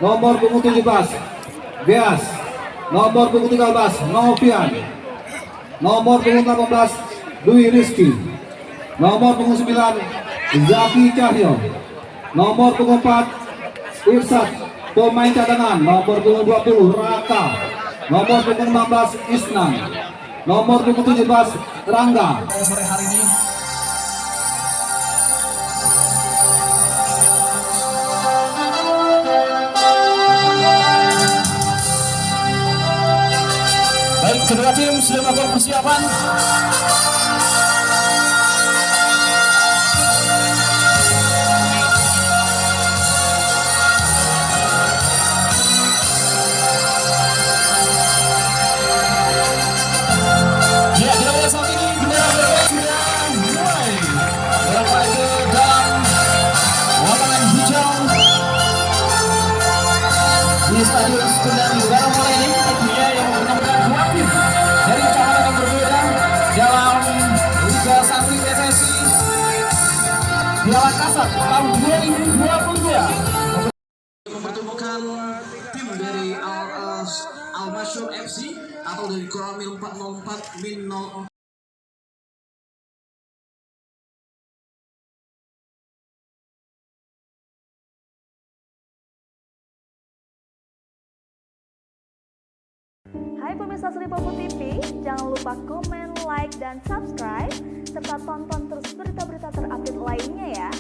Nomor punggung 17 Bias. Nomor punggung 13 Novian. Nomor punggung 18 Dwi Rizky. Nomor punggung 9 Zaki Cahyo. Nomor punggung 4 Irsad, pemain cadangan. Nomor punggung 20 Raka. Nomor punggung 16 Isnan. Nomor punggung 17 Rangga. Sore hari ini baik, kedua tim sudah melakukan persiapan. Ya, kita lihat saat ini bendera merah sudah mulai berlari ke dalam lapangan hijau di Stadion Sekundari Baranglai ini. Tentunya yang menggunakan dua tim dari kecamatan yang berbeda dalam Liga 1 PSSI Piala Kasat tahun 2022 mempertemukan tim dari Al-Masyur FC atau dari Koramil 404 Min 04. Hai pemirsa Sri Popo TV, jangan lupa komen, like, dan subscribe, serta tonton terus berita-berita terupdate lainnya ya.